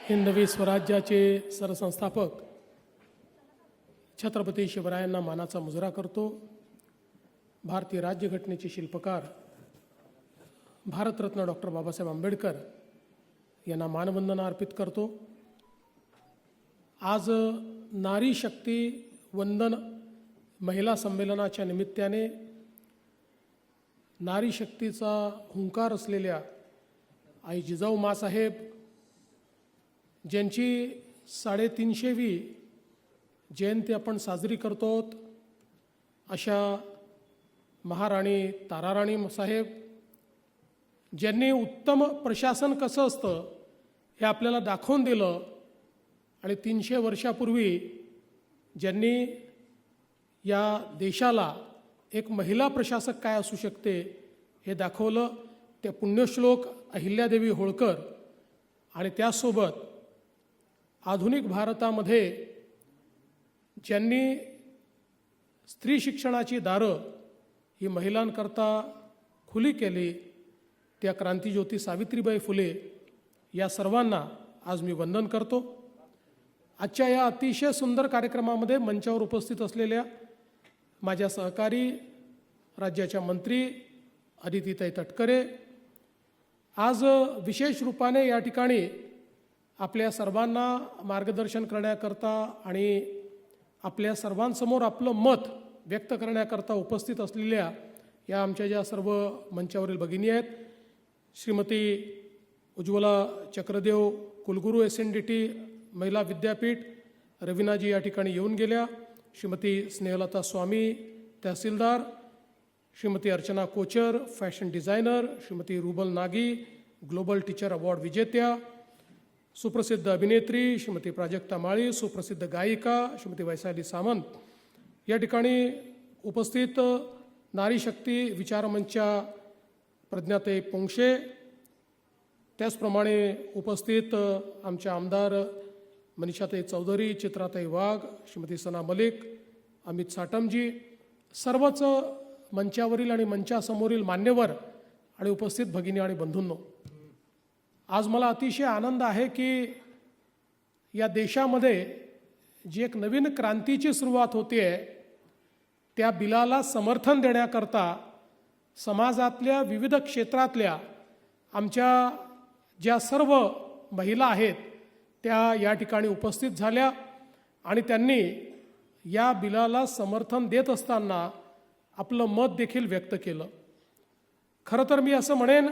हिंदवी स्वराज्याचे सरसंस्थापक छत्रपती शिवरायांना मानाचा मुजरा करतो। भारतीय राज्यघटनेचे शिल्पकार भारतरत्न डॉक्टर बाबासाहेब आंबेडकर यांना मानवंदना अर्पित करतो। आज नारी शक्ती वंदन महिला संमेलनाच्या निमित्ताने नारी शक्तीचा हुंकार असलेल्या आई जिजाऊ माँसाहेब ज्यांची 350वी जयंती आपण साजरी करतो, अशा महाराणी ताराराणी साहेब ज्यांनी उत्तम प्रशासन कसं असतं हे आपल्याला दाखवून दिलं आणि 300 वर्षापूर्वी ज्यांनी या देशाला एक महिला प्रशासक काय असू शकते हे दाखवलं, ते पुण्यश्लोक अहिल्यादेवी होळकर आणि त्यासोबत आधुनिक भारतामध्ये ज्यांनी स्त्री शिक्षणाची दारं ही महिलांकरता खुली केली त्या क्रांतिज्योती सावित्रीबाई फुले या सर्वांना आज मी वंदन करतो। आजच्या या अतिशय सुंदर कार्यक्रमामध्ये मंचावर उपस्थित असलेल्या माझ्या सहकारी राज्याच्या मंत्री अदितीताई तटकरे आज विशेष रूपाने या ठिकाणी आपल्या सर्वांना मार्गदर्शन करण्याकरता आणि आपल्या सर्वांसमोर आपलं मत व्यक्त करण्याकरता उपस्थित असलेल्या या आमच्या ज्या सर्व मंचावरील भगिनी आहेत, श्रीमती उज्ज्वला चक्रदेव कुलगुरू SNDT महिला विद्यापीठ रवीनाजी या ठिकाणी येऊन गेल्या, श्रीमती स्नेहलता स्वामी तहसीलदार, Shrimati Archana Kochar fashion designer, Shrimati Rubal Nagi global teacher award विजेत्या, सुप्रसिद्ध अभिनेत्री श्रीमती प्राजक्ता माळी, सुप्रसिद्ध गायिका श्रीमती वैशाली सामंत, या ठिकाणी उपस्थित नारी शक्ती विचारमंचच्या प्रज्ञाताई पोंक्षे, त्याचप्रमाणे उपस्थित आमच्या आमदार मनीषाताई चौधरी, चित्राताई वाघ, श्रीमती सना मलिक, अमित साटमजी, सर्वच मंचावरील आणि मंचासमोरील मान्यवर आणि उपस्थित भगिनी आणि बंधूंनो, आज मला अतिशय आनंद आहे की या देशामध्ये जी एक नवीन क्रांतीची सुरुवात होते आहे त्या बिलाला समर्थन देण्याकरता समाजातल्या विविध क्षेत्रातल्या आमच्या ज्या सर्व महिला आहेत त्या या ठिकाणी उपस्थित झाल्या आणि त्यांनी या बिलाला समर्थन देत असताना आपलं मत देखील व्यक्त केलं। खरं तर मी असं म्हणेन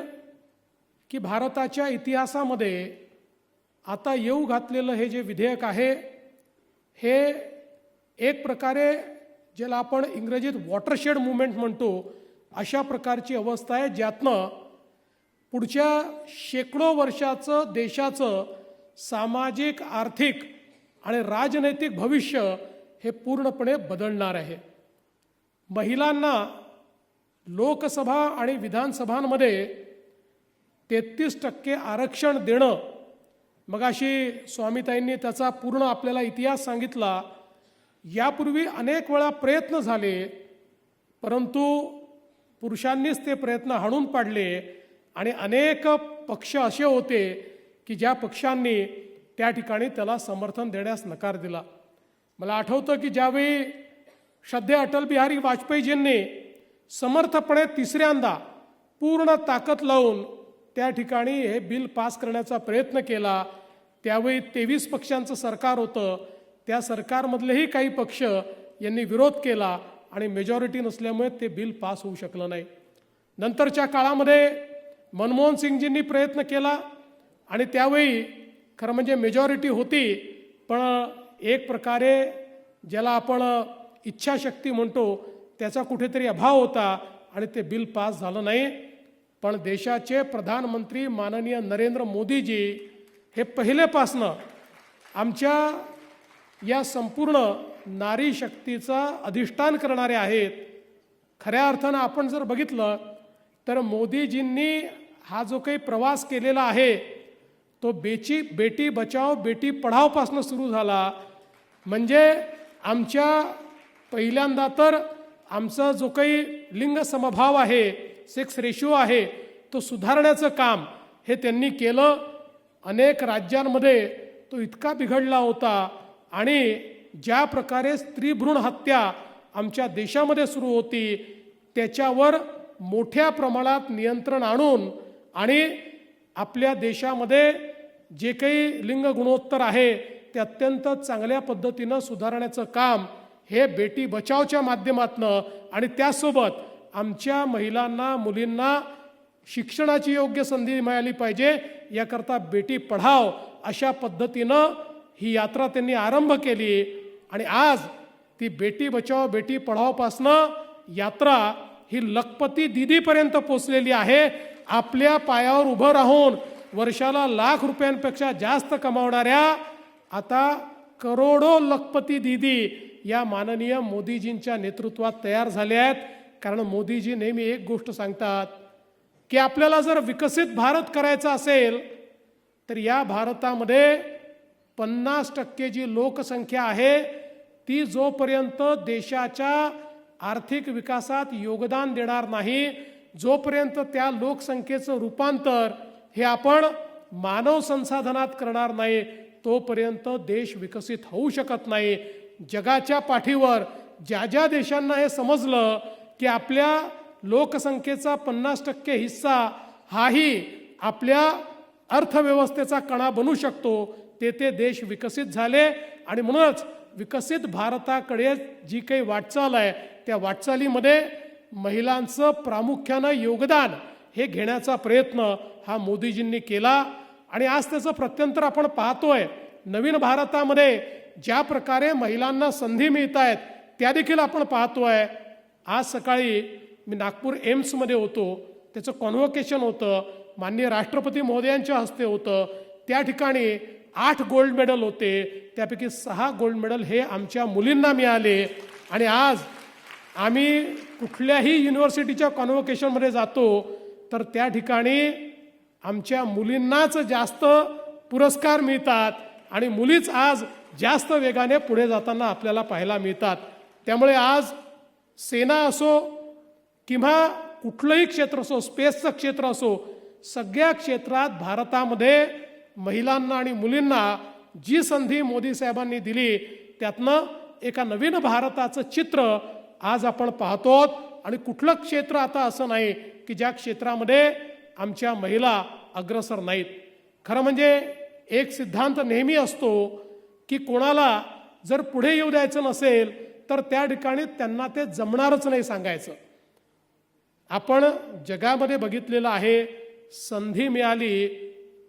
की भारताच्या इतिहासामध्ये आता येऊ घातलेलं हे जे विधेयक आहे हे एक प्रकारे ज्याला आपण इंग्रजीत वॉटरशेड मुवमेंट म्हणतो अशा प्रकारची अवस्था आहे, ज्यातनं पुढच्या शेकडो वर्षाचं देशाचं सामाजिक आर्थिक आणि राजनैतिक भविष्य हे पूर्णपणे बदलणार आहे। महिलांना लोकसभा आणि विधानसभांमध्ये 33% आरक्षण देणं, मगाशी स्वामीताईंनी त्याचा पूर्ण आपल्याला इतिहास सांगितला। यापूर्वी अनेक वेळा प्रयत्न झाले परंतु पुरुषांनीच ते प्रयत्न हाणून पाडले आणि अनेक पक्ष असे होते की ज्या पक्षांनी त्या ठिकाणी त्याला समर्थन देण्यास नकार दिला। मला आठवतं की ज्यावेळी श्रद्धेय अटल बिहारी वाजपेयीजींनी समर्थपणे तिसऱ्यांदा पूर्ण ताकद लावून त्या ठिकाणी हे बिल पास करण्याचा प्रयत्न केला, त्यावेळी 23 पक्षांचं सरकार होतं, त्या सरकारमधलेही काही पक्ष यांनी विरोध केला आणि मेजॉरिटी नसल्यामुळे ते बिल पास होऊ शकलं नाही। नंतरच्या काळामध्ये मनमोहन सिंगजींनी प्रयत्न केला आणि त्यावेळी खरं म्हणजे मेजॉरिटी होती पण एक प्रकारे ज्याला आपण इच्छाशक्ती म्हणतो त्याचा कुठेतरी अभाव होता आणि ते बिल पास झालं नाही। पण देशाचे प्रधानमंत्री माननीय नरेंद्र मोदीजी हे पहिलेपासनं आमच्या या संपूर्ण नारी शक्तीचा अधिष्ठान करणारे आहेत। खऱ्या अर्थानं आपण जर बघितलं तर मोदीजींनी हा जो काही प्रवास केलेला आहे तो बेटी बचाओ बेटी पढाओ पासून सुरू झाला। म्हणजे आमच्या पहिल्यांदा तर आमचा जो काही लिंग समभाव आहे, सेक्स रेशिओ आहे, तो सुधारण्याचं काम हे त्यांनी केलं। अनेक राज्यांमध्ये तो इतका बिघडला होता आणि ज्या प्रकारे स्त्री भ्रूण हत्या आमच्या देशामध्ये सुरू होती त्याच्यावर मोठ्या प्रमाणात नियंत्रण आणून आणि आपल्या देशामध्ये जे काही लिंग गुणोत्तर आहे ते अत्यंत चांगल्या पद्धतीनं सुधारण्याचं काम हे बेटी बचावच्या माध्यमातनं आणि त्यासोबत आमच्या महिलांना मुलींना शिक्षणाची योग्य संधी मिळाली पाहिजे याकरता बेटी पढाव अशा पद्धतीनं ही यात्रा त्यांनी आरंभ केली आणि आज ती बेटी बचाव बेटी पढावपासनं यात्रा ही लखपती दीदीपर्यंत पोचलेली आहे. आपल्या पायावर उभं राहून वर्षाला लाख रुपयांपेक्षा जास्त कमावणाऱ्या आता करोडो लखपती दीदी या माननीय मोदीजींच्या नेतृत्वात तयार झाल्या आहेत. कारण मोदीजी नेहमी एक गोष्ट सांगतात की आपल्याला जर विकसित भारत करायचा असेल तर या भारतामध्ये 50% जी लोकसंख्या आहे ती जोपर्यंत देशाच्या आर्थिक विकासात योगदान देणार नाही, जोपर्यंत त्या लोकसंख्येचं रूपांतर हे आपण मानव संसाधनात करणार नाही तोपर्यंत देश विकसित होऊ शकत नाही. जगाच्या पाठीवर ज्या ज्या देशांना हे समजलं की आपल्या लोकसंख्येचा 50% हिस्सा हाही आपल्या अर्थव्यवस्थेचा कणा बनू शकतो ते देश विकसित झाले. आणि म्हणूनच विकसित भारताकडे जी काही वाटचाल आहे त्या वाटचालीमध्ये महिलांचं प्रामुख्यानं योगदान हे घेण्याचा प्रयत्न हा मोदीजींनी केला आणि आज त्याचं प्रत्यंतर आपण पाहतोय. नवीन भारतामध्ये ज्या प्रकारे महिलांना संधी मिळत आहेत त्या देखील आपण पाहतोय. आज सकाळी मी नागपूर एम्समध्ये होतो, त्याचं कॉन्व्होकेशन होतं, माननीय राष्ट्रपती महोदयांच्या हस्ते होतं. त्या ठिकाणी 8 गोल्ड मेडल होते, त्यापैकी 6 गोल्ड मेडल हे आमच्या मुलींना मिळाले. आणि आज आम्ही कुठल्याही युनिव्हर्सिटीच्या कॉन्व्होकेशनमध्ये जातो तर त्या ठिकाणी आमच्या मुलींनाच जास्त पुरस्कार मिळतात आणि मुलीच आज जास्त वेगाने पुढे जाताना आपल्याला पाहायला मिळतात. त्यामुळे आज सेना असो किंवा कुठलंही क्षेत्र असो, स्पेसचं क्षेत्र असो, सगळ्या क्षेत्रात भारतामध्ये महिलांना आणि मुलींना जी संधी मोदी साहेबांनी दिली त्यातनं एका नवीन भारताचं चित्र आज आपण पाहतो. आणि कुठलं क्षेत्र आता असं नाही की ज्या क्षेत्रामध्ये आमच्या महिला अग्रसर नाहीत. खरं म्हणजे एक सिद्धांत नेहमी असतो की कोणाला जर पुढे येऊ द्यायचं नसेल तर त्या ठिकाणी त्यांना ते जमणारच नाही सांगायचं. आपण जगामध्ये बघितलेलं आहे, संधी मिळाली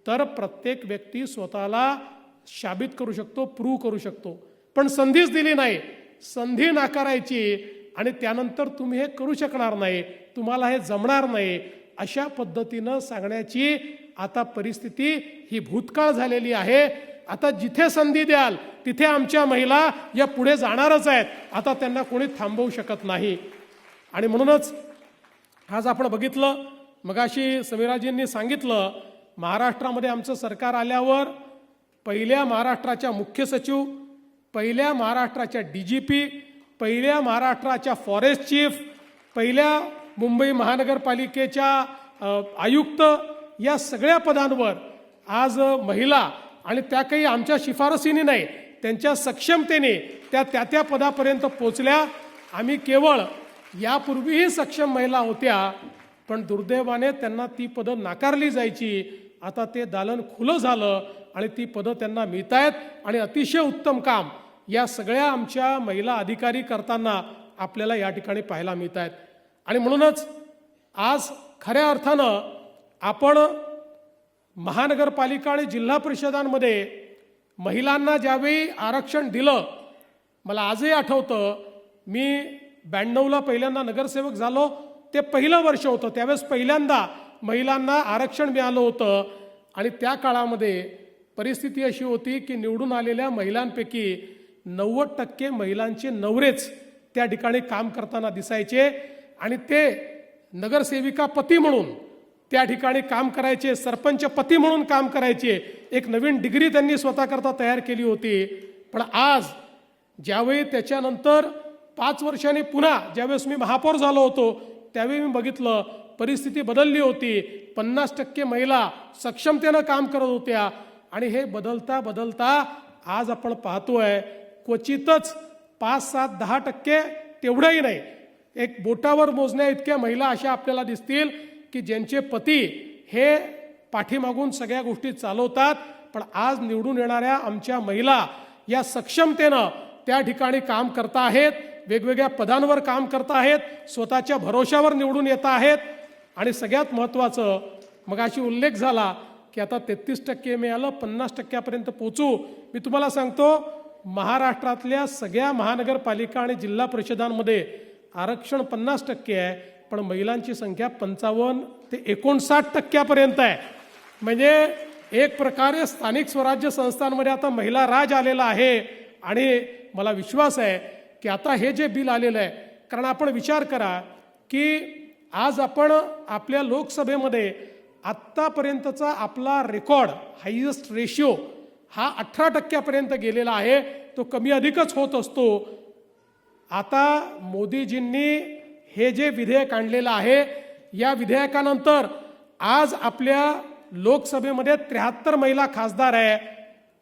तर प्रत्येक व्यक्ती स्वतःला साबित करू शकतो, प्रूव्ह करू शकतो. पण संधीच दिली नाही, संधी नाकारायची आणि त्यानंतर तुम्ही हे करू शकणार नाही, तुम्हाला हे जमणार नाही अशा पद्धतीनं सांगण्याची आता परिस्थिती ही भूतकाळ झालेली आहे. आता जिथे संधी द्याल तिथे आमच्या महिला या पुढे जाणारच आहेत. आता त्यांना कोणी थांबवू शकत नाही. आणि म्हणूनच आज आपण बघितलं, मगाशी समीराजींनी सांगितलं, महाराष्ट्रामध्ये आमचं सरकार आल्यावर पहिल्या महाराष्ट्राच्या मुख्य सचिव, पहिल्या महाराष्ट्राच्या DGP, पहिल्या महाराष्ट्राच्या फॉरेस्ट चीफ, पहिल्या मुंबई महानगरपालिकेच्या आयुक्त या सगळ्या पदांवर आज महिला, आणि त्या काही आमच्या शिफारसीने नाही, त्यांच्या सक्षमतेने त्या पदापर्यंत पोचल्या. आम्ही केवळ यापूर्वीही सक्षम महिला होत्या पण दुर्दैवाने त्यांना ती पदं नाकारली जायची. आता ते दालन खुलं झालं आणि ती पदं त्यांना मिळत आहेत आणि अतिशय उत्तम काम या सगळ्या आमच्या महिला अधिकारी करताना आपल्याला या ठिकाणी पाहायला मिळत आहेत. आणि म्हणूनच आज खऱ्या अर्थानं आपण महानगरपालिका आणि जिल्हा परिषदांमध्ये महिलांना ज्यावेळी आरक्षण दिलं, मला आजही आठवतं, मी 92ला पहिल्यांदा नगरसेवक झालो, ते पहिलं वर्ष होतं, त्यावेळेस पहिल्यांदा महिलांना आरक्षण मिळालं होतं. आणि त्या काळामध्ये परिस्थिती अशी होती की निवडून आलेल्या महिलांपैकी 90% महिलांचे नवरेच त्या ठिकाणी काम करताना दिसायचे आणि ते नगरसेविका पती म्हणून त्या ठिकाणी काम करायचे, सरपंच पती म्हणून काम करायचे. एक नवीन डिग्री त्यांनी स्वतःकरता तयार केली होती. पण आज ज्यावेळी त्याच्यानंतर 5 वर्षांनी पुन्हा ज्यावेळेस मी महापौर झालो होतो त्यावेळी मी बघितलं परिस्थिती बदलली होती. 50% महिला सक्षमतेनं काम करत होत्या. आणि हे बदलता बदलता आज आपण पाहतोय क्वचितच 5, 7, 10% तेवढंही नाही, एक बोटावर मोजण्या इतक्या महिला अशा आपल्याला दिसतील की ज्यांचे पती हे पाठीमागून सगळ्या गोष्टी चालवतात. पण आज निवडून येणाऱ्या आमच्या महिला या सक्षमतेनं त्या ठिकाणी काम करता आहेत, वेगवेगळ्या पदांवर काम करता आहेत, स्वतःच्या भरोशावर निवडून येत आहेत. आणि सगळ्यात महत्त्वाचं, मगाशी उल्लेख झाला की आता 33% मिळालं, 50%पर्यंत पोचू. मी तुम्हाला सांगतो, महाराष्ट्रातल्या सगळ्या महानगरपालिका आणि जिल्हा परिषदांमध्ये आरक्षण 50% आहे, पण महिलांची संख्या 55 ते 59% आहे. म्हणजे एक प्रकारे स्थानिक स्वराज्य संस्थांमध्ये आता महिला राज आलेला आहे. आणि मला विश्वास आहे की आता हे जे बिल आलेलं आहे, कारण आपण विचार करा की आज आपण आपल्या लोकसभेमध्ये आत्तापर्यंतचा आपला रेकॉर्ड हायेस्ट रेशिओ हा 18% गेलेला आहे. तो कमी अधिकच होत असतो. आता मोदीजींनी हे जे विधेयक आणलेलं आहे, या विधेयकानंतर आज आपल्या लोकसभेमध्ये 73 महिला खासदार आहे.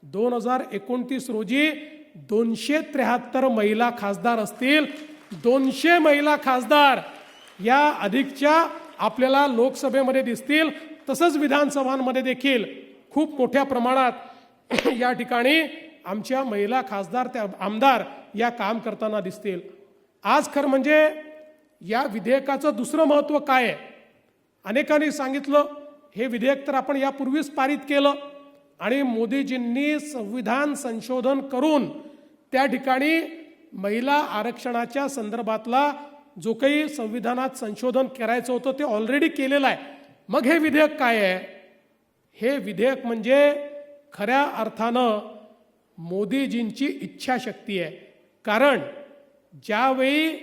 2029 रोजी 273 महिला खासदार असतील. 200 महिला खासदार या अधिकच्या आपल्याला लोकसभेमध्ये दिसतील. तसंच विधानसभांमध्ये देखील खूप मोठ्या प्रमाणात या ठिकाणी आमच्या महिला खासदार त्या आमदार या काम करताना दिसतील. आज खरं म्हणजे या विधेयकाचं दुसरं महत्त्व काय आहे? अनेकांनी सांगितलं हे विधेयक तर आपण यापूर्वीच पारित केलं आणि मोदीजींनी संविधान संशोधन करून त्या ठिकाणी महिला आरक्षणाच्या संदर्भातला जो काही संविधानात संशोधन करायचं होतं ते ऑलरेडी केलेलं आहे. मग हे विधेयक काय आहे? हे विधेयक म्हणजे खऱ्या अर्थानं मोदीजींची इच्छाशक्ती आहे. कारण ज्यावेळी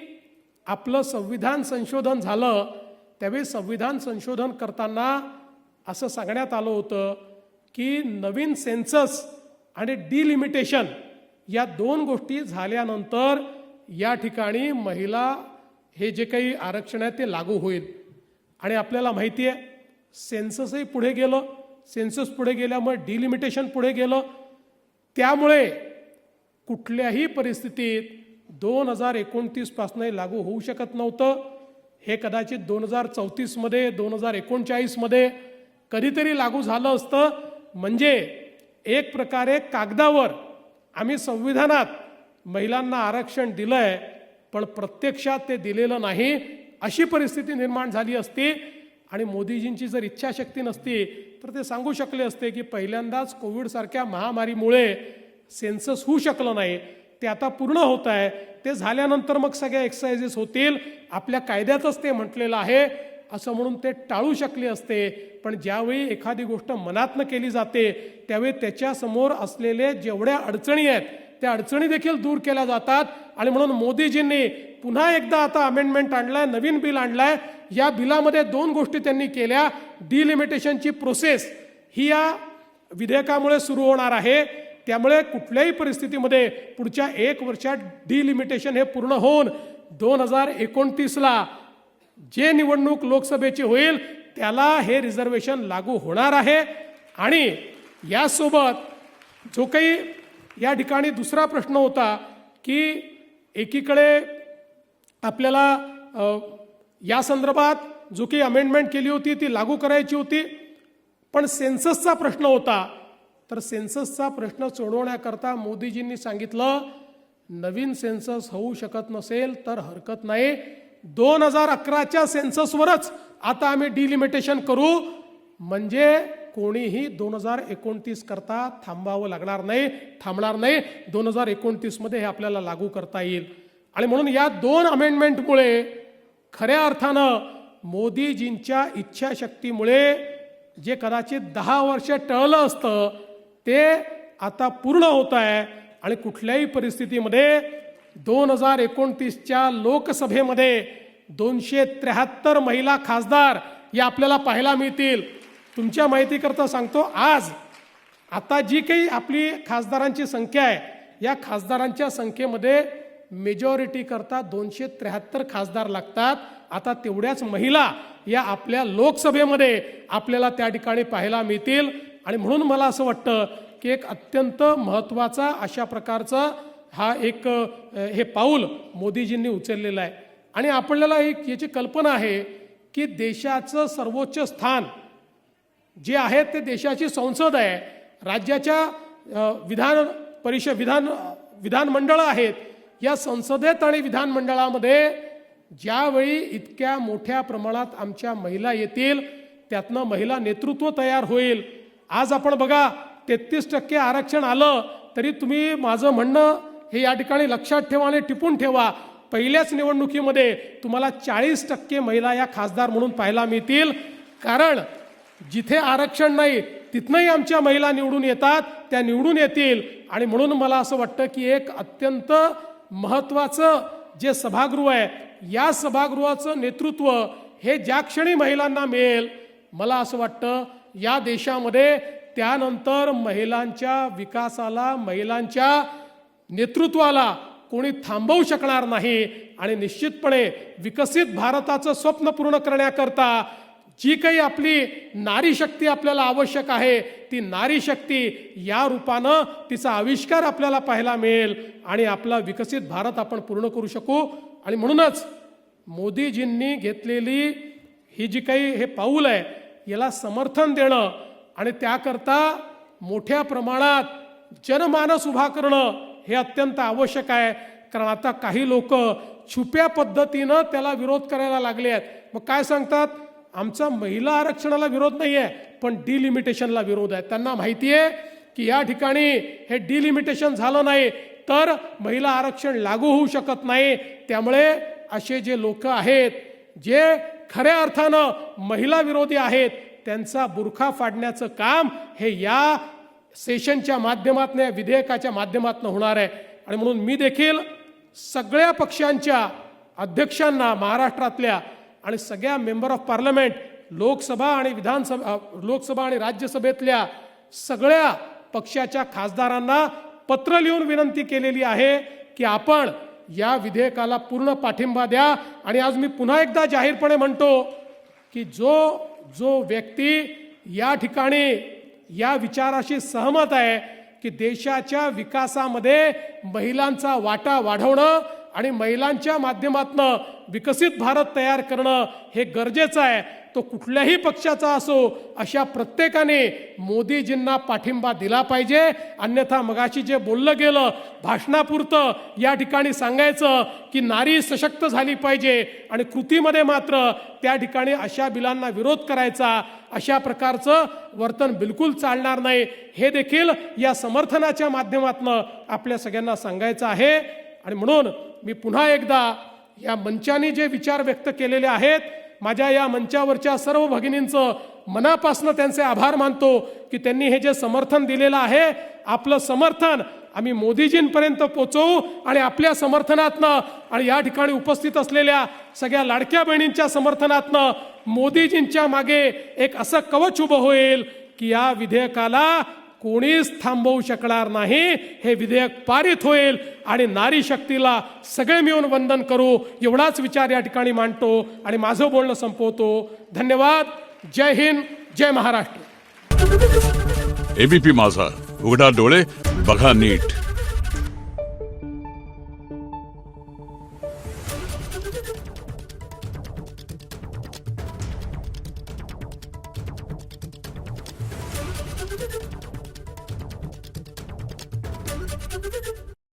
आपलं संविधान संशोधन झालं त्यावेळी संविधान संशोधन करताना असं सांगण्यात आलं होतं की नवीन सेन्सस आणि डिलिमिटेशन या 2 गोष्टी झाल्यानंतर या ठिकाणी महिला हे जे काही आरक्षण आहे ते लागू होईल. आणि आपल्याला माहिती आहे सेन्ससही पुढे गेलं, सेन्सस पुढे गेल्यामुळे डिलिमिटेशन पुढे गेलं. त्यामुळे कुठल्याही परिस्थितीत 2029 पासून लागू होऊ शकत नव्हतं. हे कदाचित 2034 मध्ये 2039 मध्ये कधीतरी लागू झालं असतं. म्हणजे एक प्रकारे कागदावर आम्ही संविधानात महिलांना आरक्षण दिलंय पण प्रत्यक्षात ते दिलेलं नाही अशी परिस्थिती निर्माण झाली असती. आणि मोदीजींची जर इच्छाशक्ती नसती तर ते सांगू शकले असते की पहिल्यांदाच कोविडसारख्या महामारीमुळे सेन्सस होऊ शकलं नाही, ते आता पूर्ण होत आहे, ते झाल्यानंतर मग सगळ्या एक्सरसाइजेस होतील, आपल्या कायद्यातच ते म्हटलेलं आहे असं म्हणून ते टाळू शकले असते. पण ज्यावेळी एखादी गोष्ट मनातनं केली जाते त्यावेळी त्याच्यासमोर असलेले जेवढ्या अडचणी आहेत त्या अडचणी देखील दूर केल्या जातात. आणि म्हणून मोदीजींनी पुन्हा एकदा आता अमेंडमेंट आणलाय, नवीन बिल आणलाय. या बिलामध्ये 2 गोष्टी त्यांनी केल्या. डिलिमिटेशनची प्रोसेस ही या विधेयकामुळे सुरू होणार आहे. त्यामुळे कुठल्याही परिस्थितीमध्ये पुढच्या 1 वर्षात डिलिमिटेशन हे पूर्ण होऊन 2029ला जे निवडणूक लोकसभेची होईल त्याला हे रिझर्वेशन लागू होणार आहे. आणि यासोबत जो काही या ठिकाणी दुसरा प्रश्न होता की एकीकडे आपल्याला या संदर्भात जो काही अमेंडमेंट केली होती ती लागू करायची होती, पण सेन्ससचा प्रश्न होता. तर सेन्ससचा प्रश्न सोडवण्याकरता मोदीजींनी सांगितलं नवीन सेन्सस होऊ शकत नसेल तर हरकत नाही, 2011च्या सेन्ससवरच आता आम्ही डिलिमिटेशन करू. म्हणजे कोणीही 2029 करता थांबावं लागणार नाही, थांबणार नाही. 2029 मध्ये हे आपल्याला लागू करता येईल. आणि म्हणून या 2 अमेंडमेंटमुळे खऱ्या अर्थानं मोदीजींच्या इच्छाशक्तीमुळे जे कदाचित 10 वर्ष टळलं असतं ते आता पूर्ण होत आहे. आणि कुठल्याही परिस्थितीमध्ये 2029च्या लोकसभेमध्ये 273 महिला खासदार या आपल्याला पाहायला मिळतील. तुमच्या माहितीकरता सांगतो, आज आता जी काही आपली खासदारांची संख्या आहे या खासदारांच्या संख्येमध्ये मेजॉरिटी करता 273 खासदार लागतात. आता तेवढ्याच महिला या आपल्या लोकसभेमध्ये आपल्याला त्या ठिकाणी पाहायला मिळतील. आणि म्हणून मला असं वाटतं की एक अत्यंत महत्त्वाचा अशा प्रकारचा हा एक हे पाऊल मोदीजींनी उचललेलं आहे. आणि आपल्याला एक याची कल्पना आहे की देशाचं सर्वोच्च स्थान जे आहे ते देशाची संसद आहे, राज्याच्या विधानमंडळं आहेत. या संसदेत आणि विधानमंडळामध्ये ज्यावेळी इतक्या मोठ्या प्रमाणात आमच्या महिला येतील, त्यातनं महिला नेतृत्व तयार होईल. आज आपण बघा 33% आरक्षण आलं तरी तुम्ही माझं म्हणणं हे या ठिकाणी लक्षात ठेवा आणि टिपून ठेवा. पहिल्याच निवडणुकीमध्ये तुम्हाला 40% महिला या खासदार म्हणून पाहायला मिळतील. कारण जिथे आरक्षण नाही तिथनंही आमच्या महिला निवडून येतात, त्या निवडून येतील. आणि म्हणून मला असं वाटतं की एक अत्यंत महत्त्वाचं जे सभागृह आहे, या सभागृहाचं नेतृत्व हे ज्या क्षणी महिलांना मिळेल, मला असं वाटतं या देशामध्ये त्यानंतर महिलांच्या विकासाला, महिलांच्या नेतृत्वाला कोणी थांबवू शकणार नाही. आणि निश्चितपणे विकसित भारताचं स्वप्न पूर्ण करण्याकरता जी काही आपली नारी शक्ती आपल्याला आवश्यक आहे, ती नारी शक्ती या रूपानं तिचा आविष्कार आपल्याला पाहायला मिळेल आणि आपला विकसित भारत आपण पूर्ण करू शकू. आणि म्हणूनच मोदीजींनी घेतलेली ही जी काही हे पाऊल आहे, याला समर्थन देणं आणि त्याकरता मोठ्या प्रमाणात जनमानस उभा करणं हे अत्यंत आवश्यक आहे. कारण आता काही लोक छुप्या पद्धतीनं त्याला विरोध करायला लागले आहेत. मग काय सांगतात, आमचा महिला आरक्षणाला विरोध नाही आहे, पण डिलिमिटेशनला विरोध आहे. त्यांना माहिती आहे की या ठिकाणी हे डिलिमिटेशन झालं नाही तर महिला आरक्षण लागू होऊ शकत नाही. त्यामुळे असे जे लोक आहेत जे खऱ्या अर्थानं महिला विरोधी आहेत, त्यांचा बुरखा फाडण्याचं काम हे या सेशनच्या माध्यमातून, या विधेयकाच्या माध्यमातून होणार आहे. आणि म्हणून मी देखील सगळ्या पक्षांच्या अध्यक्षांना महाराष्ट्रातल्या आणि सगळ्या मेंबर ऑफ पार्लमेंट, लोकसभा आणि राज्यसभेतल्या सगळ्या पक्षाच्या खासदारांना पत्र लिहून विनंती केलेली आहे की आपण या विधेयकाला पूर्ण पाठिंबा द्या. आणि आज मी पुन्हा एकदा जाहीरपणे म्हणतो की जो व्यक्ती या ठिकाणी या विचाराशी सहमत आहे की देशाच्या विकासामध्ये महिलांचा वाटा वाढवणं आणि महिलांच्या माध्यमातून विकसित भारत तयार करणं हे गरजेचं आहे, तो कुठल्याही पक्षाचा असो, अशा प्रत्येकाने मोदीजींना पाठिंबा दिला पाहिजे. अन्यथा मगाशी जे बोललं गेलं भाषणापुरतं या ठिकाणी सांगायचं की नारी सशक्त झाली पाहिजे आणि कृतीमध्ये मात्र त्या ठिकाणी अशा बिलांना विरोध करायचा, अशा प्रकारचं वर्तन बिलकुल चालणार नाही. हे देखील या समर्थनाच्या माध्यमातून आपल्या सगळ्यांना सांगायचं आहे. आणि म्हणून मी पुन्हा एकदा या मंचाने जे विचार व्यक्त केलेले आहेत, माझ्या या मंचावरच्या सर्व भगिनींचं मनापासून त्यांचे आभार मानतो की त्यांनी हे जे समर्थन दिलेलं आहे, आपलं समर्थन आम्ही मोदीजींपर्यंत पोहोचवू. आणि आपल्या समर्थनातनं आणि या ठिकाणी उपस्थित असलेल्या सगळ्या लाडक्या बहिणींच्या समर्थनातनं मोदीजींच्या मागे एक असं कवच उभं होईल की या विधेयकाला कोणीच थांबवू शकणार नाही. हे विधेयक पारित होईल आणि नारी शक्तीला सगळे मिळून वंदन करू, एवढाच विचार या ठिकाणी मांडतो आणि माझं बोलणं संपवतो. धन्यवाद. जय हिंद, जय महाराष्ट्र. एबीपी माझा, उघडा डोळे बघा नीट.